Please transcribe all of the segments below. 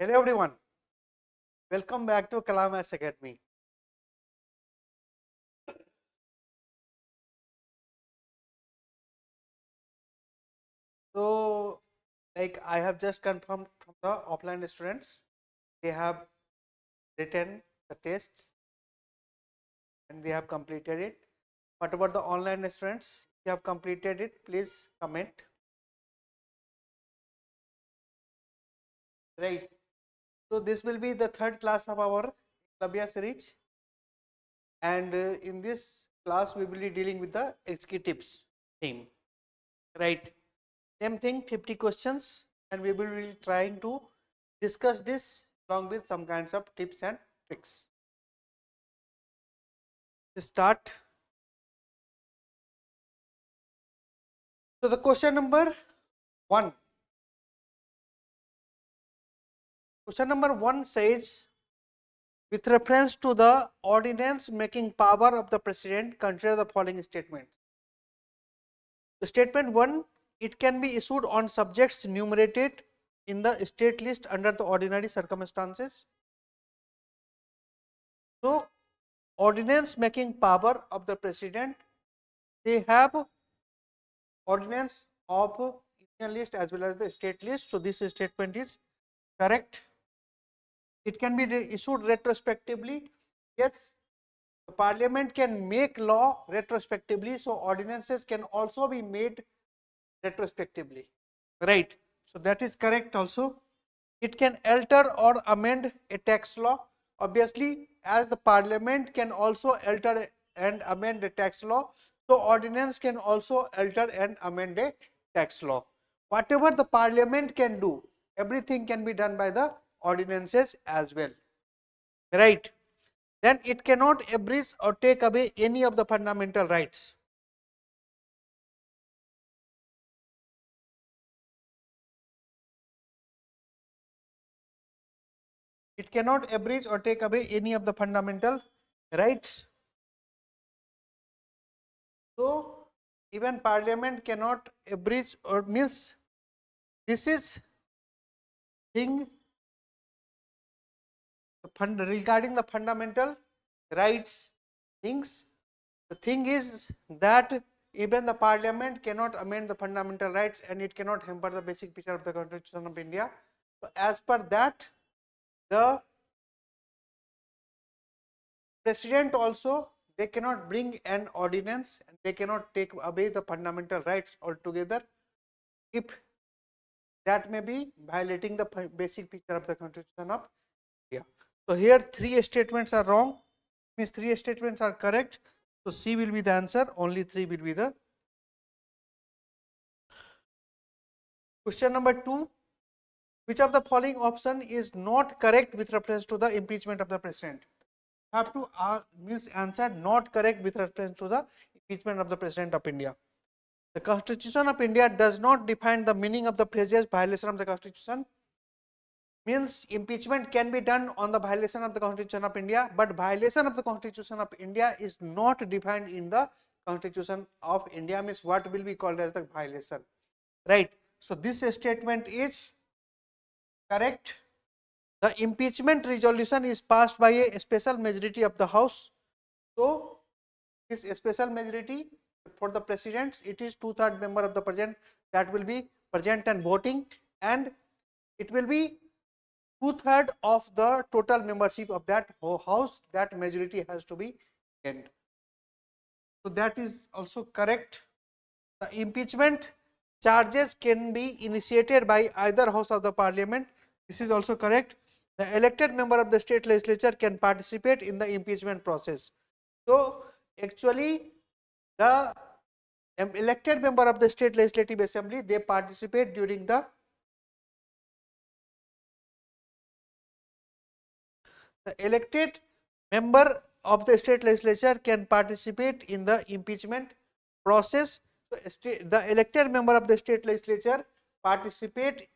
Hello everyone, welcome back to Kalam Academy. So, like I have just confirmed from the offline students, they have written the tests and they have completed it. What about the online students? If you have completed it, please comment. Right. So, this will be the third class of our Eklavya series, and in this class we will be dealing with the executives theme. Right. Same thing, 50 questions, and we will be trying to discuss this along with some kinds of tips and tricks. Let's start. So, the question number 1. Question number 1 says, with reference to the ordinance making power of the President, consider the following statements. The statement 1, it can be issued on subjects enumerated in the state list under the ordinary circumstances. So, ordinance making power of the President, they have ordinance of union list as well as the state list. So, this statement is correct. It can be issued retrospectively. Yes, the Parliament can make law retrospectively. So, ordinances can also be made retrospectively, right? So, that is correct also. It can alter or amend a tax law. Obviously, as the Parliament can also alter and amend a tax law, so ordinance can also alter and amend a tax law. Whatever the Parliament can do, everything can be done by the ordinances as well, right? Then it cannot abridge or take away any of the fundamental rights. It cannot abridge or take away any of the fundamental rights. So, even Parliament cannot abridge or means this is thing regarding the fundamental rights things. The thing is that even the Parliament cannot amend the fundamental rights and it cannot hamper the basic feature of the Constitution of India. So, as per that, the President also, they cannot bring an ordinance and they cannot take away the fundamental rights altogether if that may be violating the basic feature of the Constitution of India. So, here 3 statements are wrong, means 3 statements are correct. So, C will be the answer, only 3 will be the. Question number 2, which of the following option is not correct with reference to the impeachment of the President? Have to means answer not correct with reference to the impeachment of the President of India. The Constitution of India does not define the meaning of the phrases violation of the Constitution. Means impeachment can be done on the violation of the Constitution of India, but violation of the Constitution of India is not defined in the Constitution of India, means what will be called as the violation, right? So, this statement is correct. The impeachment resolution is passed by a special majority of the House. So, this special majority for the President, it is 2/3 member of the President that will be present and voting, and it will be 2/3 of the total membership of that House, that majority has to be gained. So, that is also correct. The impeachment charges can be initiated by either House of the Parliament. This is also correct. The elected member of the state legislature can participate in the impeachment process. So, actually the elected member of the state legislative assembly, they participate during the elected member of the state legislature can participate in the impeachment process. So, the elected member of the state legislature participate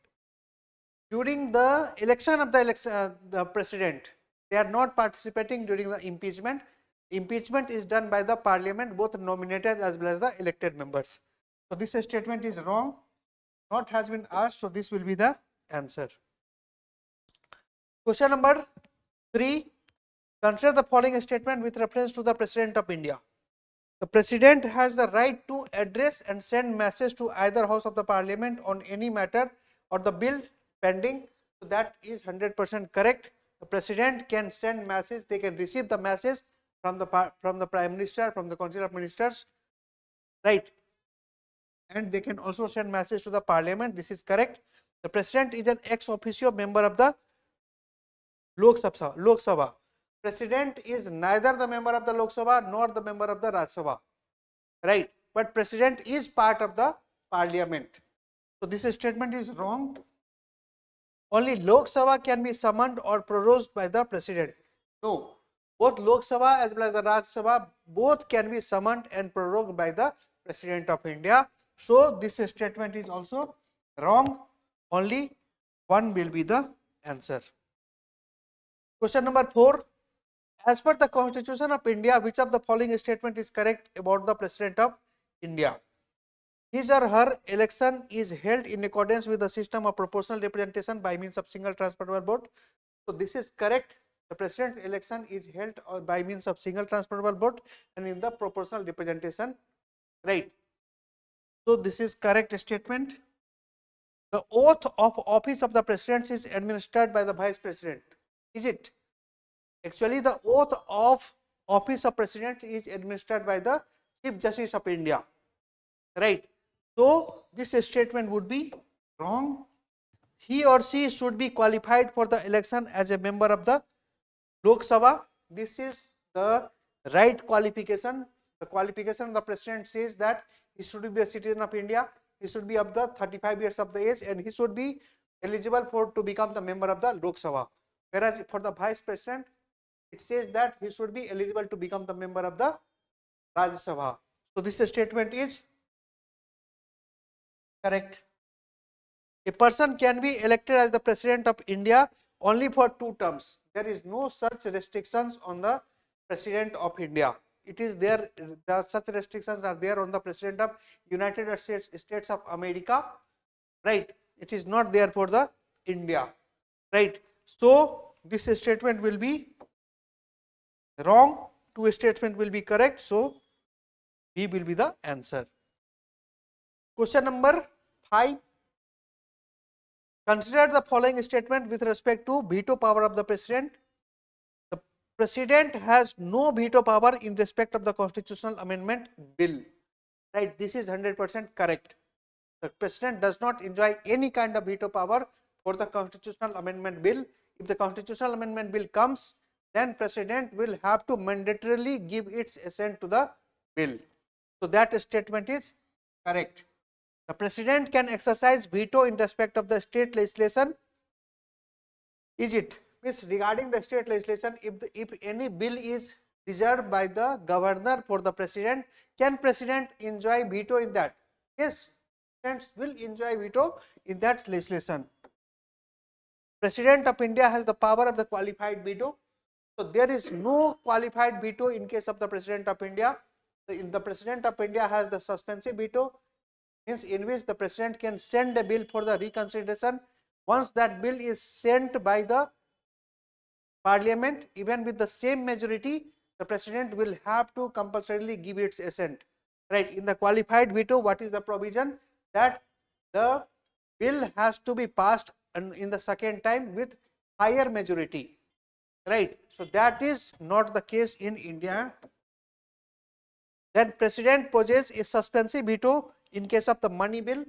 during the election of the President. They are not participating during the impeachment. Impeachment is done by the Parliament, both nominated as well as the elected members. So, this statement is wrong, not has been asked. So, this will be the answer. Question number 3. Consider the following statement with reference to the President of India. The President has the right to address and send message to either House of the Parliament on any matter or the bill pending. So that is 100% correct. The President can send message, they can receive the message from the Prime Minister, from the Council of Ministers, right? And they can also send message to the Parliament. This is correct. The President is an ex officio member of the Lok Sabha. President is neither the member of the Lok Sabha nor the member of the Rajya Sabha, right? But President is part of the Parliament. So this statement is wrong. Only Lok Sabha can be summoned or prorogued by the President. No, both Lok Sabha as well as the Rajya Sabha both can be summoned and prorogued by the President of India. So this statement is also wrong. Only one will be the answer. Question number 4. As per the Constitution of India, which of the following statement is correct about the President of India? His or her election is held in accordance with the system of proportional representation by means of single transferable vote. So this is correct. The President's election is held by means of single transferable vote and in the proportional representation, right? So this is correct statement. The oath of office of the President is administered by the Vice President. Is it? Actually, the oath of office of President is administered by the Chief Justice of India, right? So this statement would be wrong. He or she should be qualified for the election as a member of the Lok Sabha. This is the right qualification. The qualification of the President says that he should be a citizen of India, he should be of the 35 years of the age, and he should be eligible to become the member of the Lok Sabha. Whereas for the Vice President, it says that he should be eligible to become the member of the Rajya Sabha. So this statement is correct. A person can be elected as the President of India only for 2 terms. There is no such restrictions on the President of India. It is there, such restrictions are there on the President of United States of America, right? It is not there for the India, right? So this statement will be wrong. 2 statement will be correct. So B will be the answer. Question number 5. Consider the following statement with respect to veto power of the President. The President has no veto power in respect of the constitutional amendment bill, right? This is 100% correct. The President does not enjoy any kind of veto power for the constitutional amendment bill. If the constitutional amendment bill comes, then President will have to mandatorily give its assent to the bill. So that statement is correct. The President can exercise veto in respect of the state legislation. Is it? Means regarding the state legislation, if any bill is reserved by the Governor for the President, can President enjoy veto in that? Yes, President will enjoy veto in that legislation. President of India has the power of the qualified veto. So there is no qualified veto in case of the President of India. The President of India has the suspensive veto, means in which the President can send a bill for the reconsideration. Once that bill is sent by the Parliament, even with the same majority, the President will have to compulsorily give its assent, right? In the qualified veto, what is the provision? That the bill has to be passed in the second time with higher majority, right? So that is not the case in India. Then President possesses a suspensive veto in case of the money bill.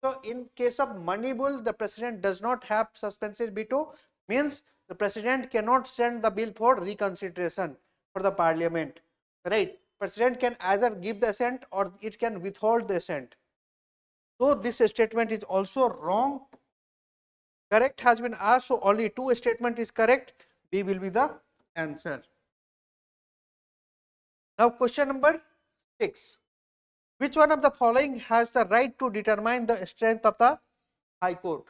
So in case of money bill, the President does not have suspensive veto, means the President cannot send the bill for reconsideration for the Parliament, right? President can either give the assent or it can withhold the assent. So this statement is also wrong. Correct has been asked, so only 2 statement is correct. B will be the answer. Now question number 6. Which one of the following has the right to determine the strength of the High Court?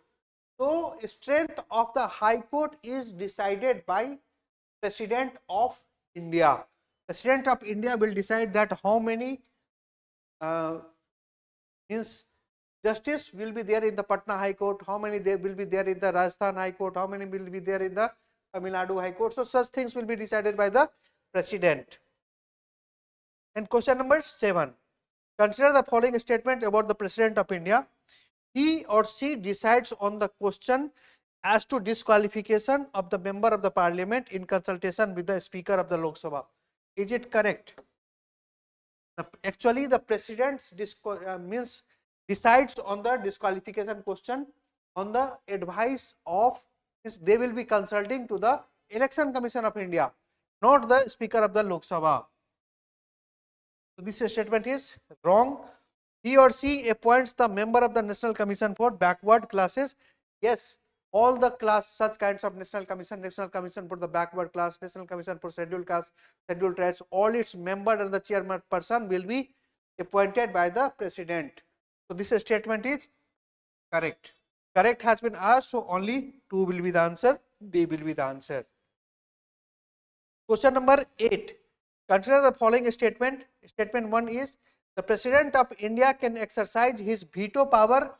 So strength of the High Court is decided by President of India. President of India will decide that how many means justice will be there in the Patna High Court, how many there will be there in the Rajasthan High Court, how many will be there in the Tamil Nadu High Court. So such things will be decided by the President. And question number 7. Consider the following statement about the President of India. He or she decides on the question as to disqualification of the member of the parliament in consultation with the Speaker of the Lok Sabha. Is it correct? Actually, the President decides on the disqualification question on the advice of they will be consulting to the Election Commission of India, not the Speaker of the Lok Sabha. So this statement is wrong. He or she appoints the member of the National Commission for Backward Classes. Yes, all the such kinds of National Commission for the Backward Class, National Commission for Scheduled Caste, Scheduled Tribes, all its members and the chairperson will be appointed by the President. So this statement is correct. Correct has been asked, so only 2 will be the answer, B will be the answer. Question number 8. Consider the following statement. Statement 1 is, the President of India can exercise his veto power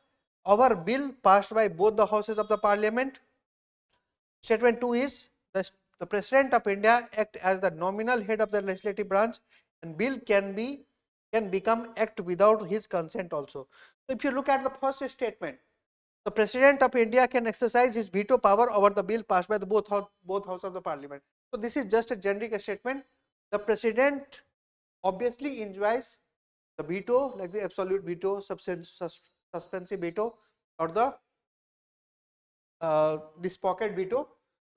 over bill passed by both the houses of the parliament. Statement 2 is, the President of India act as the nominal head of the legislative branch and bill can become act without his consent also. So if you look at the first statement, the President of India can exercise his veto power over the bill passed by the both houses of the parliament. So this is just a generic statement. The President obviously enjoys the veto, like the absolute veto, suspensive veto, or the this pocket veto.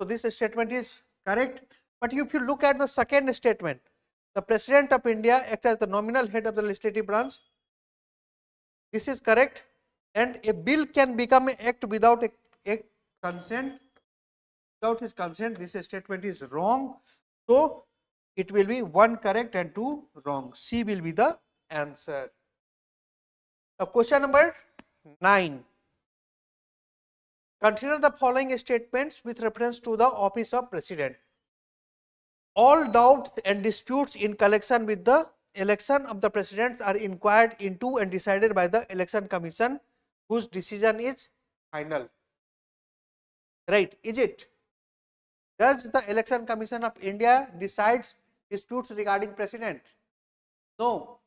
So this statement is correct. But if you look at the second statement, the President of India acts as the nominal head of the legislative branch. This is correct. And a bill can become an act without a consent. Without his consent, this statement is wrong. So it will be 1 correct and 2 wrong. C will be the answer. Now question number 9. Consider the following statements with reference to the Office of President. All doubts and disputes in connection with the election of the presidents are inquired into and decided by the Election Commission, whose decision is final. Right? Is it? Does the Election Commission of India decides disputes regarding president? No.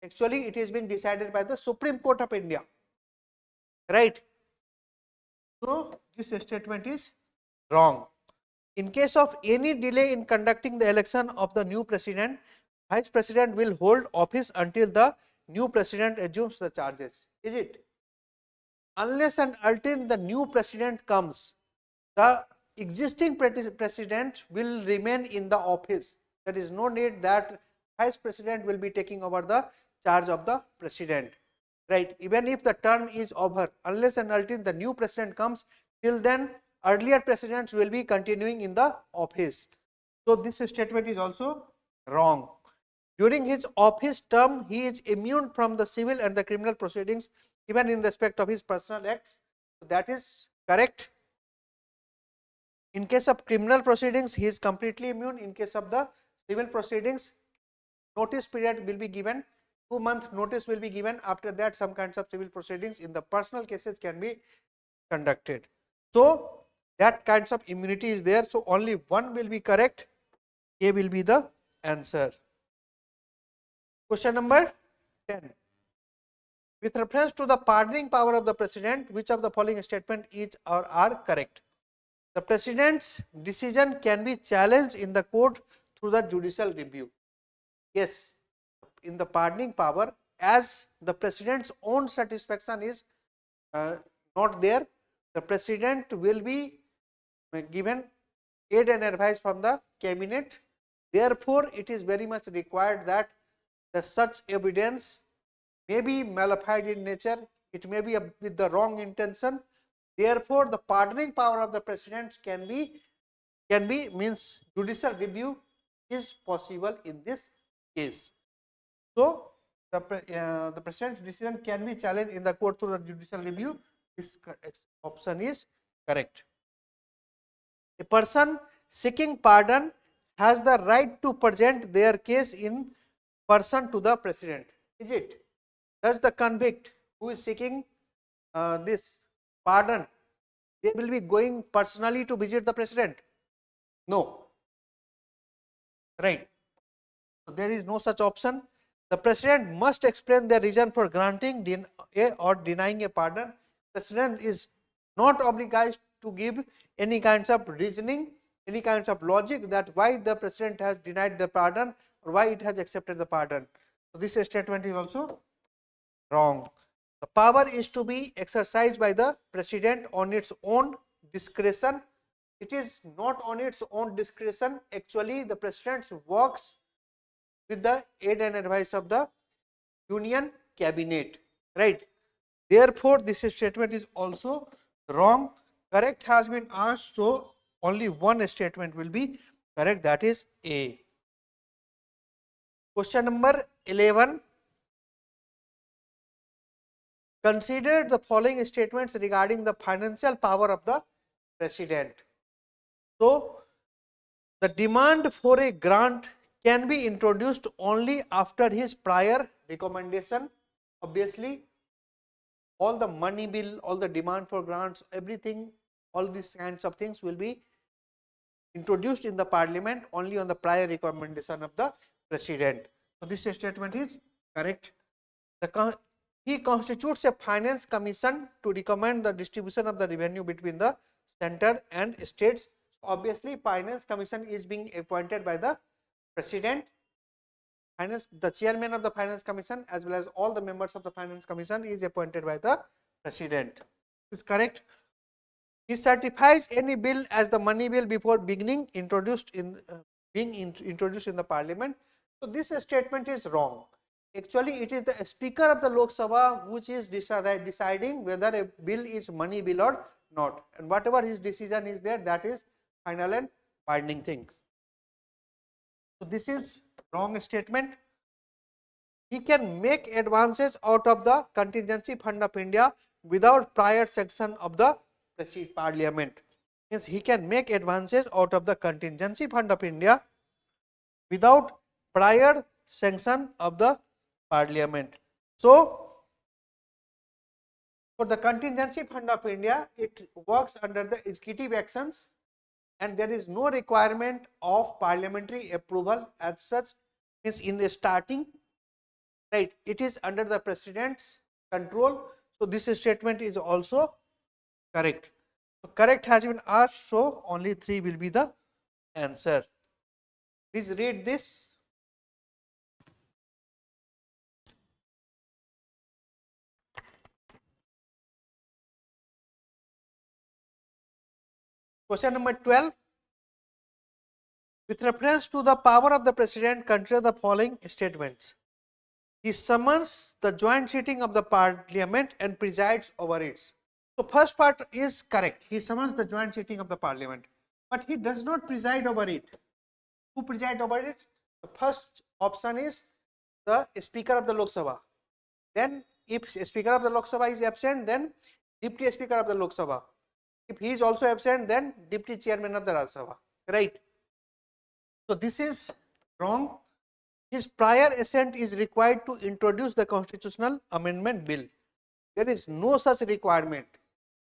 Actually, it is being decided by the Supreme Court of India. Right? So this statement is wrong. In case of any delay in conducting the election of the new president, Vice President will hold office until the new president assumes the charges. Is it? Unless and until the new president comes, the existing president will remain in the office. There is no need that Vice President will be taking over the charge of the president. Right? Even if the term is over, unless and until the new president comes, till then earlier presidents will be continuing in the office. So this statement is also wrong. During his office term, he is immune from the civil and the criminal proceedings, even in respect of his personal acts. So that is correct. In case of criminal proceedings, he is completely immune. In case of the civil proceedings, notice period will be given. 2-month notice will be given. After that, some kinds of civil proceedings in the personal cases can be conducted. So that kinds of immunity is there. So only 1 will be correct. A will be the answer. Question number 10. With reference to the pardoning power of the president, which of the following statement is or are correct? The president's decision can be challenged in the court through the judicial review. Yes, in the pardoning power, as the president's own satisfaction is not there, the president will be given aid and advice from the cabinet. Therefore, it is very much required that such evidence may be malified in nature, it may be with the wrong intention. Therefore, the pardoning power of the president can be means judicial review is possible in this case. So the president's decision can be challenged in the court through the judicial review. This option is correct. A person seeking pardon has the right to present their case in person to the president. Is it? Does the convict who is seeking this pardon, they will be going personally to visit the president? No. Right. So there is no such option. The president must explain the reason for granting or denying a pardon. President is not obliged to give any kinds of reasoning, any kinds of logic that why the president has denied the pardon or why it has accepted the pardon. So this statement is also wrong. The power is to be exercised by the president on its own discretion. It is not on its own discretion. Actually, the president works with the aid and advice of the union cabinet, right? Therefore, this statement is also wrong. Correct has been asked, so only one statement will be correct, that is A. Question number 11. Consider the following statements regarding the financial power of the president. So, the demand for a grant can be introduced only after his prior recommendation. Obviously, all the money bill, all the demand for grants, everything, all these kinds of things will be introduced in the parliament only on the prior recommendation of the president. So, this statement is correct. He constitutes a finance commission to recommend the distribution of the revenue between the center and states. Obviously, finance commission is being appointed by the president. The chairman of the finance commission as well as all the members of the finance commission is appointed by the president. This is correct. He certifies any bill as the money bill before being introduced in the parliament. So this statement is wrong. Actually, it is the speaker of the Lok Sabha which is deciding whether a bill is money bill or not, and whatever his decision is there, that is final and binding things. So this is wrong statement. He can make advances out of the contingency fund of India without prior sanction of the parliament. Means he can make advances out of the contingency fund of India without prior sanction of the parliament. So for the contingency fund of India, it works under the executive actions and there is no requirement of parliamentary approval as such. Means in the starting, right, it is under the president's control. So this statement is also correct. So correct has been asked, so only 3 will be the answer. Please read this. Question number 12. With reference to the power of the president, consider the following statements. He summons the joint sitting of the parliament and presides over it. So first part is correct. He summons the joint sitting of the parliament, but he does not preside over it. Who presides over it? The first option is the speaker of the Lok Sabha. Then if speaker of the Lok Sabha is absent, then deputy speaker of the Lok Sabha. If he is also absent, then deputy chairman of the Rajya Sabha, right? So this is wrong. His prior assent is required to introduce the constitutional amendment bill. There is no such requirement.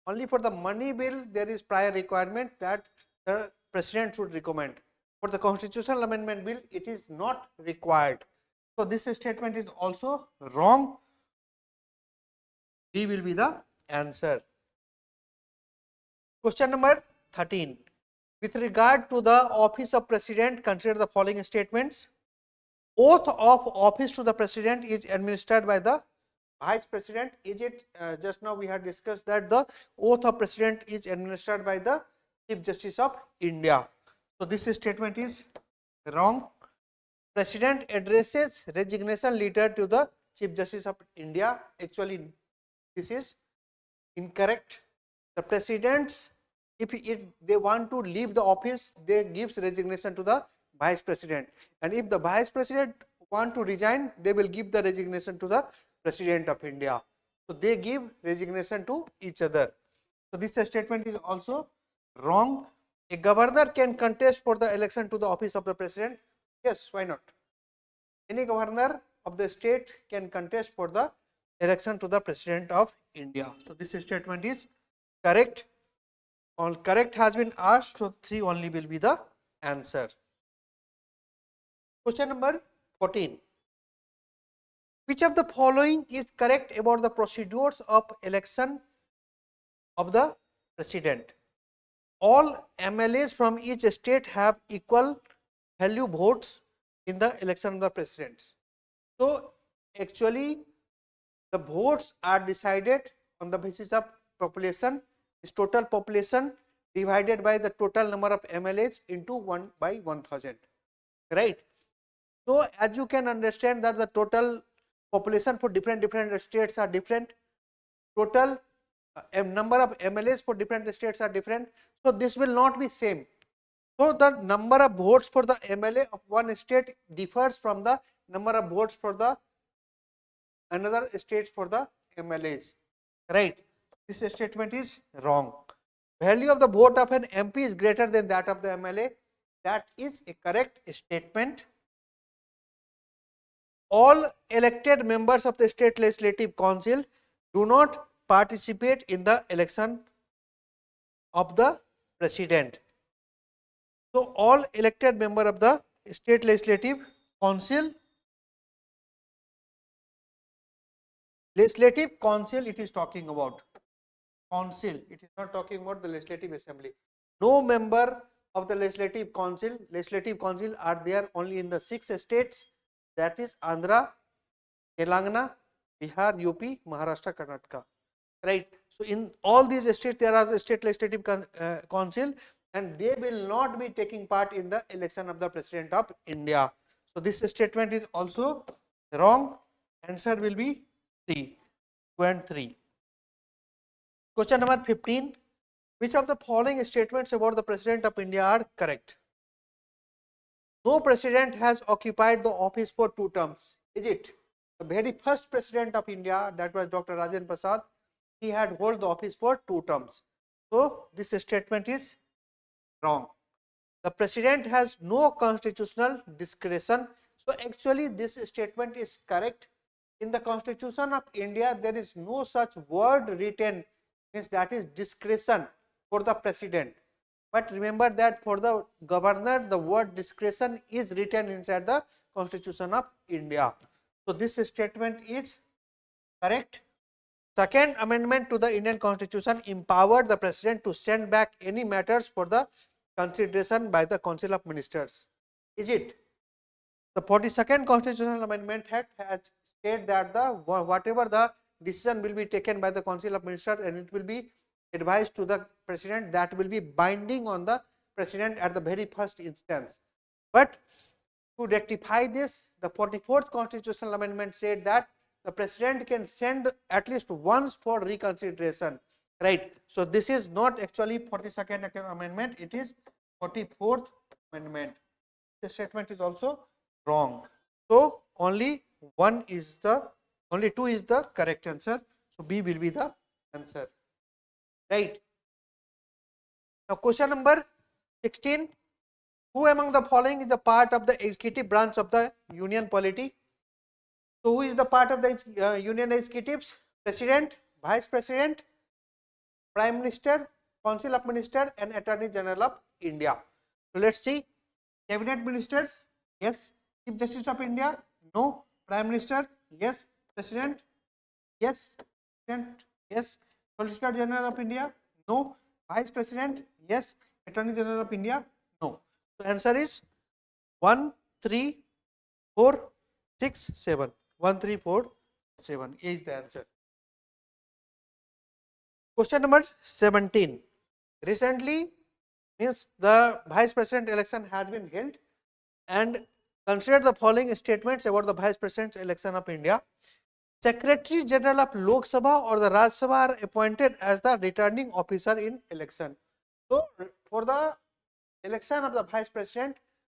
Only for the money bill there is prior requirement that the president should recommend. For the constitutional amendment bill, it is not required. So this statement is also wrong. D will be the answer. Question number 13. With regard to the office of president, consider the following statements. Oath of office to the president is administered by the vice president. Is it just now we had discussed that the oath of president is administered by the Chief Justice of India. So this statement is wrong. President addresses resignation letter to the Chief Justice of India. Actually, this is incorrect. The presidents, if they want to leave the office, they gives resignation to the vice president, and if the vice president want to resign, they will give the resignation to the president of India. So they give resignation to each other. So this statement is also wrong. A governor can contest for the election to the office of the president. Yes, why not? Any governor of the state can contest for the election to the president of India. So this statement is correct. All correct has been asked, so 3 only will be the answer. Question number 14. Which of the following is correct about the procedures of election of the president? All MLAs from each state have equal value votes in the election of the president. So, actually the votes are decided on the basis of population, is total population divided by the total number of MLAs into 1 by 1000, right. So, as you can understand that the total population for different states are different, total number of MLAs for different states are different. So, this will not be same. So, the number of votes for the MLA of one state differs from the number of votes for the another states for the MLAs, right. This statement is wrong. Value of the vote of an MP is greater than that of the MLA. That is a correct statement. All elected members of the state legislative council do not participate in the election of the president. So, all elected member of the state legislative council, it is talking about council, it is not talking about the legislative assembly. No member of the legislative council are there only in the 6 states, that is Andhra, Telangana, Bihar, UP, Maharashtra, Karnataka, right. So, in all these states there are the state legislative council and they will not be taking part in the election of the president of India. So, this statement is also wrong. Answer will be C, 2 and 3. Question number 15. Which of the following statements about the president of India are correct? No president has occupied the office for 2 terms. Is it? The very first president of India, that was Dr. Rajinder Prasad, he had held the office for 2 terms. So, this statement is wrong. The president has no constitutional discretion. So, actually this statement is correct. In the Constitution of India, there is no such word written, means that is discretion for the president. But remember that for the governor, the word discretion is written inside the Constitution of India. So, this statement is correct. Second amendment to the Indian Constitution empowered the president to send back any matters for the consideration by the Council of Ministers. Is it? The 42nd constitutional amendment has said that the whatever the decision will be taken by the Council of Ministers and it will be advised to the president, that will be binding on the president at the very first instance. But to rectify this, the 44th constitutional amendment said that the president can send at least once for reconsideration, right. So, this is not actually 42nd amendment, it is 44th amendment. The statement is also wrong. So, only 2 is the correct answer. So, B will be the answer, right. Now, question number 16. Who among the following is a part of the executive branch of the Union Polity? So, who is the part of the Union Executives? President, Vice President, Prime Minister, Council of Ministers and Attorney General of India. So, let us see. Cabinet Ministers, yes. Chief Justice of India, no. Prime Minister, yes. President, yes. President, yes. Solicitor General of India, no. Vice President, yes. Attorney General of India, no. So, answer is 1, 3, 4, 6, 7. 1, 3, 4, 7. A is the answer. Question number 17. Recently, means the Vice President election has been held, and consider the following statements about the Vice President election of India. Secretary General of Lok Sabha or the Raj Sabha are appointed as the returning officer in election. So, for the election of the Vice President,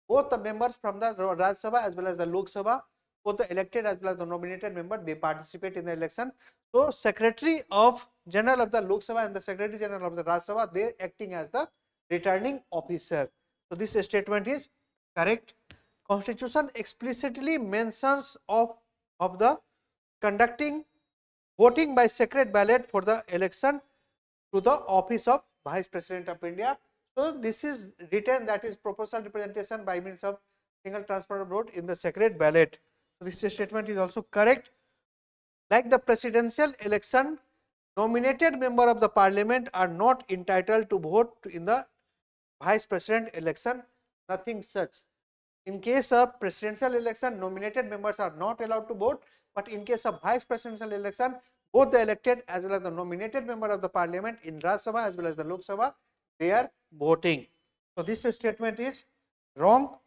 both the members from the Raj Sabha as well as the Lok Sabha, both the elected as well as the nominated member, they participate in the election. So, Secretary of General of the Lok Sabha and the Secretary General of the Raj Sabha, they are acting as the returning officer. So, this statement is correct. Constitution explicitly mentions of the conducting voting by secret ballot for the election to the office of Vice President of India. So this is written, that is proportional representation by means of single transfer vote in the secret ballot. So this statement is also correct. Like the presidential election, nominated member of the parliament are not entitled to vote in the vice president election, nothing such. In case of presidential election, nominated members are not allowed to vote, but in case of vice presidential election, both the elected as well as the nominated member of the parliament in Rajya Sabha as well as the Lok Sabha, they are voting. So this statement is wrong.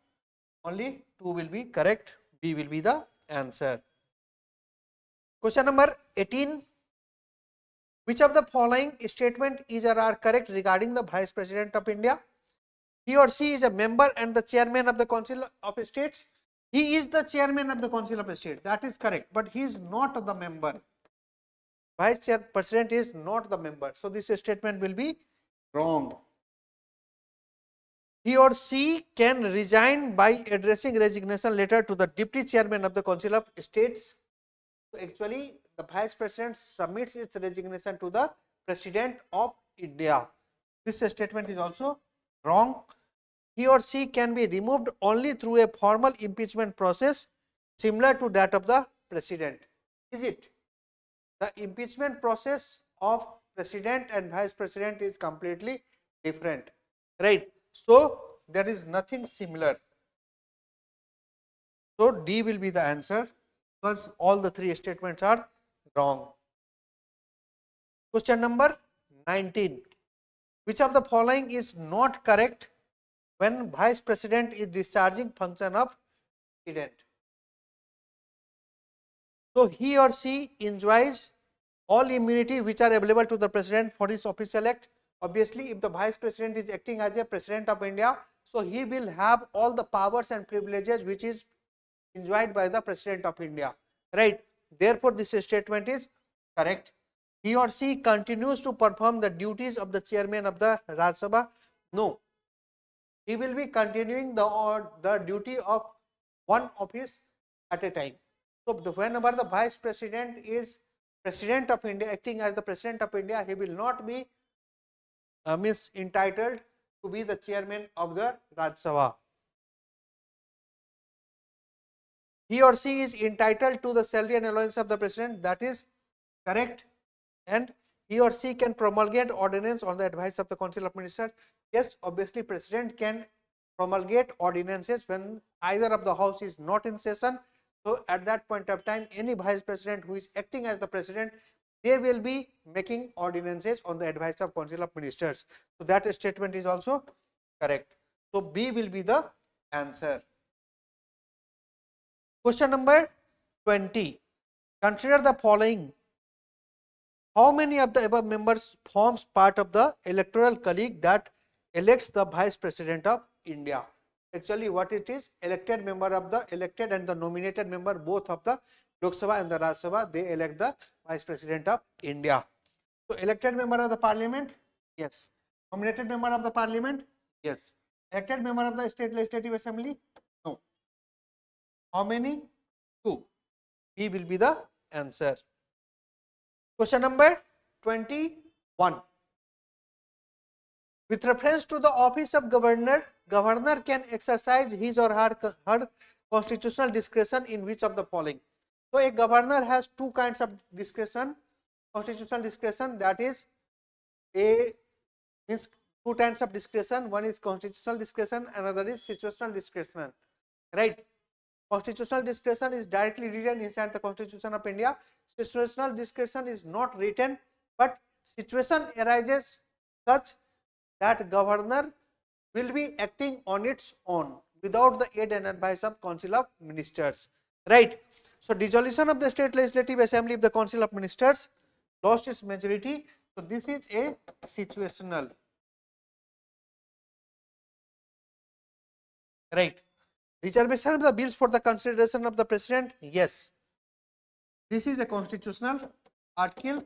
Only 2 will be correct. B will be the answer. Question number 18. Which of the following statement is or are correct regarding the Vice President of India? He or she is a member and the chairman of the Council of States. He is the chairman of the Council of State. That is correct, but he is not the member. Vice Chair President is not the member. So this statement will be wrong. He or she can resign by addressing resignation letter to the Deputy Chairman of the Council of States. So actually, the Vice President submits its resignation to the President of India. This statement is also wrong. He or she can be removed only through a formal impeachment process similar to that of the President. Is it? The impeachment process of President and Vice President is completely different, right? So there is nothing similar. So D will be the answer, because all the 3 statements are wrong. Question number 19. Which of the following is not correct when Vice President is discharging function of President? So he or she enjoys all immunity which are available to the President for his official act. Obviously, if the Vice President is acting as a President of India, so he will have all the powers and privileges which is enjoyed by the President of India, right? Therefore, this statement is correct. He or she continues to perform the duties of the chairman of the Rajya Sabha. No, he will be continuing the duty of one office at a time. So whenever the Vice President is President of India, acting as the President of India, he will not be entitled to be the chairman of the Rajya Sabha. He or she is entitled to the salary and allowance of the President. That is correct. And he or she can promulgate ordinance on the advice of the Council of Ministers. Yes, obviously President can promulgate ordinances when either of the house is not in session. So at that point of time, any Vice President who is acting as the President, they will be making ordinances on the advice of Council of Ministers. So that statement is also correct. So B will be the answer. Question number 20. Consider the following. How many of the above members forms part of the electoral colleague that elects the Vice President of India? Actually, what it is, elected member of the elected and the nominated member both of the Lok Sabha and the Rajya Sabha, they elect the Vice President of India. So elected member of the Parliament, yes. Nominated member of the Parliament, yes. Elected member of the State Legislative Assembly, no. How many? 2. B will be the answer. Question number 21. With reference to the office of governor, governor can exercise his or her constitutional discretion in which of the following? So a governor has 2 kinds of discretion, constitutional discretion, that is means 2 types of discretion. One is constitutional discretion, another is situational discretion, right? Constitutional discretion is directly written inside the Constitution of India. Situational discretion is not written, but situation arises such that governor will be acting on its own without the aid and advice of Council of Ministers, right? So dissolution of the State Legislative Assembly if the Council of Ministers lost its majority. So this is a situational, right? Reservation of the bills for the consideration of the President, yes. This is the constitutional, Article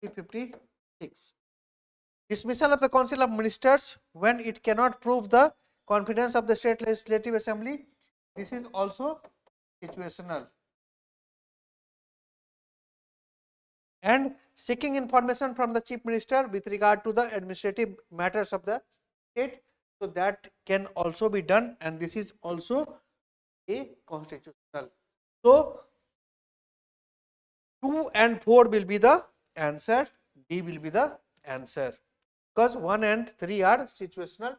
356. Dismissal of the Council of Ministers when it cannot prove the confidence of the State Legislative Assembly, this is also situational. And seeking information from the Chief Minister with regard to the administrative matters of the state. So that can also be done, and this is also a constitutional. So 2 and 4 will be the answer, D will be the answer, because 1 and 3 are situational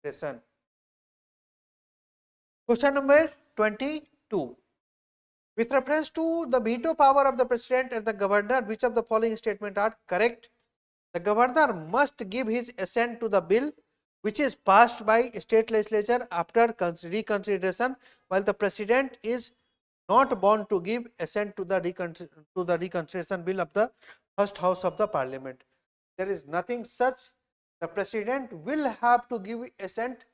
lesson. Question number 22. With reference to the veto power of the President and the Governor, which of the following statements are correct? The Governor must give his assent to the bill which is passed by state legislature after reconsideration, while the President is not bound to give assent to the reconsideration bill of the first house of the Parliament. There is nothing such. The President will have to give assent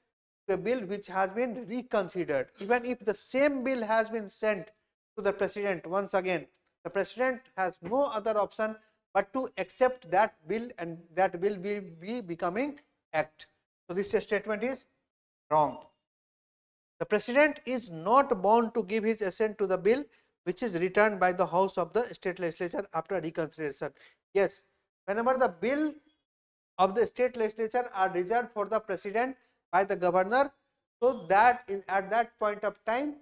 to a bill which has been reconsidered. Even if the same bill has been sent to the President once again, the President has no other option but to accept that bill, and that bill will be becoming act. So this statement is wrong. The President is not bound to give his assent to the bill which is returned by the house of the state legislature after reconsideration. Yes, whenever the bill of the state legislature are reserved for the President by the Governor, so that is at that point of time,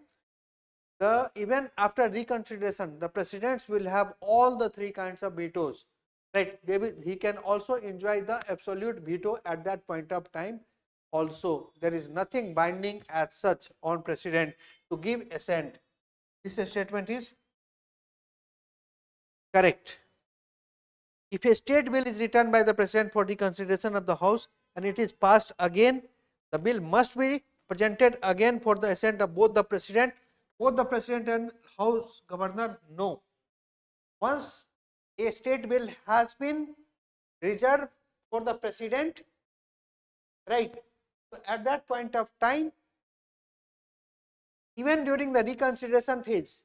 even after reconsideration, the Presidents will have all the 3 kinds of vetoes, right? He can also enjoy the absolute veto at that point of time. Also, there is nothing binding as such on President to give assent. This statement is correct. If a state bill is returned by the President for reconsideration of the House and it is passed again, the bill must be presented again for the assent of both the President and House Governor. No. Once a state bill has been reserved for the President, right? So at that point of time, even during the reconsideration phase,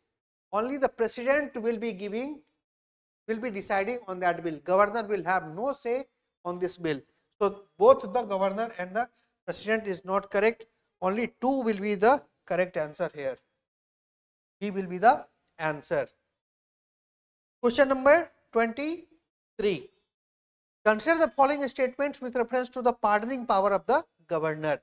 only the President will be deciding on that bill. Governor will have no say on this bill. So both the Governor and the President is not correct. Only 2 will be the correct answer here. B will be the answer. Question number 23. Consider the following statements with reference to the pardoning power of the Governor.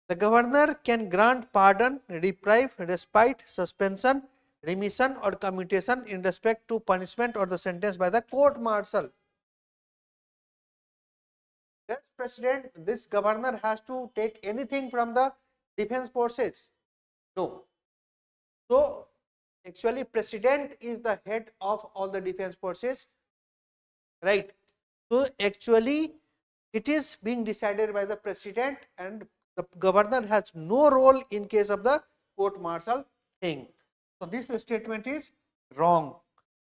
The Governor can grant pardon, reprieve, respite, suspension, remission or commutation in respect to punishment or the sentence by the court martial. This Governor has to take anything from the defense forces? No. So actually President is the head of all the defense forces, right? So actually it is being decided by the President, and the Governor has no role in case of the court martial thing. So this statement is wrong.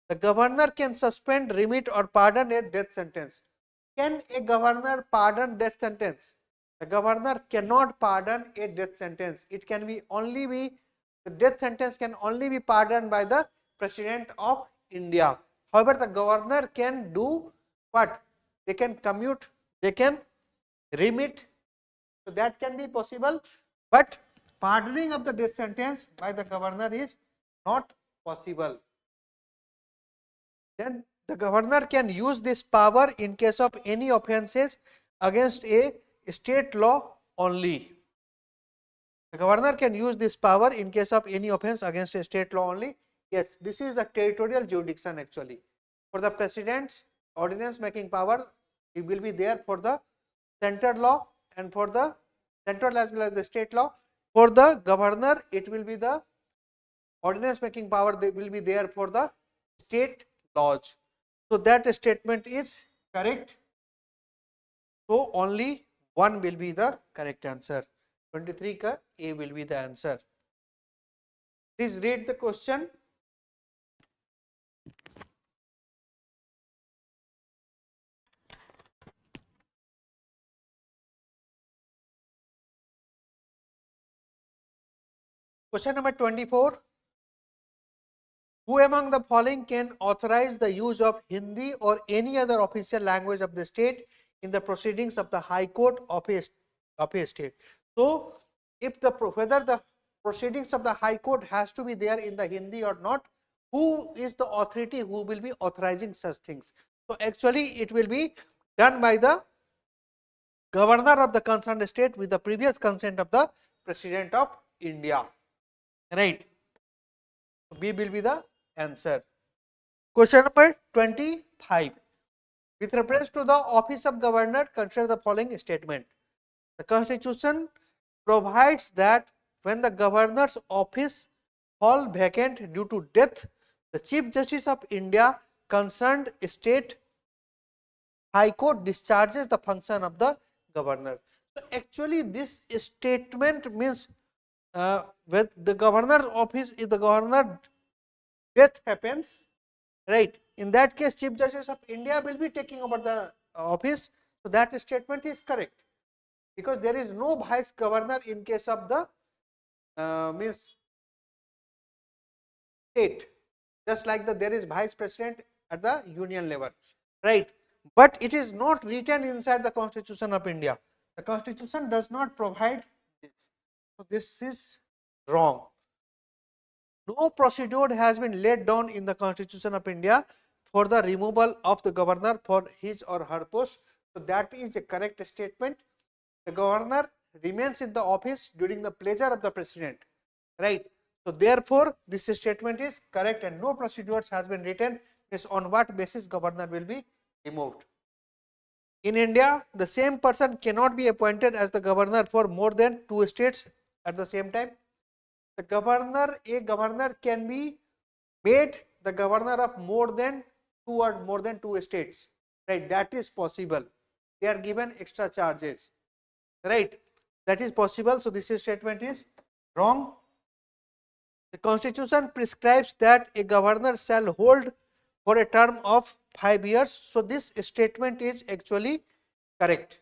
The Governor can suspend, remit or pardon a death sentence. Can a Governor pardon death sentence? The Governor cannot pardon a death sentence. It can be the death sentence can only be pardoned by the President of India. However, the Governor can do what? They can commute, they can remit, so that can be possible, but pardoning of the death sentence by the Governor is not possible. Then the Governor can use this power in case of any offences against a state law only. The Governor can use this power in case of any offence against a state law only. Yes, this is the territorial jurisdiction actually. For the President's ordinance making power, it will be there for the central law and for the central as well as the state law. For the Governor, it will be the ordinance making power, they will be there for the state laws. So that statement is correct. So only 1 will be the correct answer. 23 ka A will be the answer. Please read the question. Question number 24. Who among the following can authorize the use of Hindi or any other official language of the state in the proceedings of the High Court of a state? So, whether the proceedings of the High Court has to be there in the Hindi or not, who is the authority who will be authorizing such things? So actually it will be done by the governor of the concerned state with the previous consent of the President of India. Right. B will be the answer. Question number 25. With reference to the office of governor, consider the following statement. The Constitution provides that when the governor's office fall vacant due to death, the Chief Justice of India concerned state High Court discharges the function of the governor. So actually this statement means with the governor's office, if the governor death happens, right, in that case Chief Justice of India will be taking over the office. So that statement is correct, because there is no vice governor in case of the means state, just like there is vice president at the union level, right. But it is not written inside the Constitution of India. The Constitution does not provide this. So this is wrong. No procedure has been laid down in the Constitution of India for the removal of the governor for his or her post. So that is a correct statement. The governor remains in the office during the pleasure of the president, right. So therefore this statement is correct, and no procedures has been written is on what basis governor will be removed. In India, the same person cannot be appointed as the governor for more than 2 states at the same time. The governor, a governor can be made the governor of more than 2 states, right. That is possible. They are given extra charges, right. That is possible. So this statement is wrong. The Constitution prescribes that a governor shall hold for a term of 5 years. So this statement is actually correct.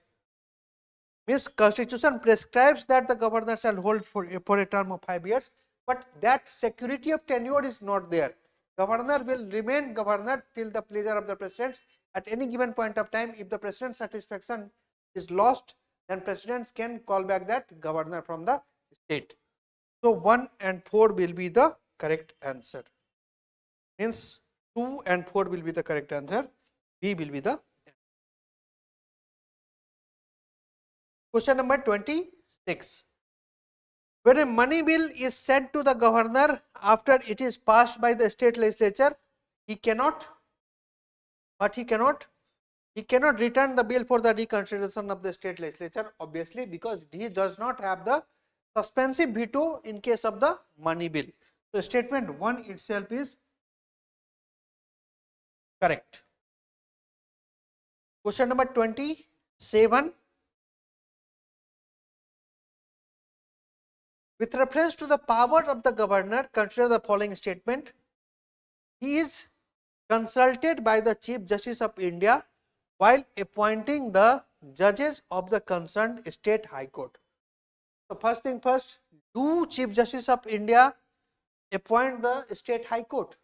Means Constitution prescribes that the governor shall hold for a term of 5 years, but that security of tenure is not there. Governor will remain governor till the pleasure of the president at any given point of time. If the president's satisfaction is lost, then presidents can call back that governor from the state. So 1 and 4 will be the correct answer. Means 2 and 4 will be the correct answer. B will be the answer. Question number 26. When a money bill is sent to the governor after it is passed by the state legislature, he cannot return the bill for the reconsideration of the state legislature, obviously, because he does not have the suspensive veto in case of the money bill. So statement 1 itself is correct. Question number 27. With reference to the power of the governor, consider the following statement. He is consulted by the Chief Justice of India while appointing the judges of the concerned state high court. So first thing first, do Chief Justice of India appoint the state high court?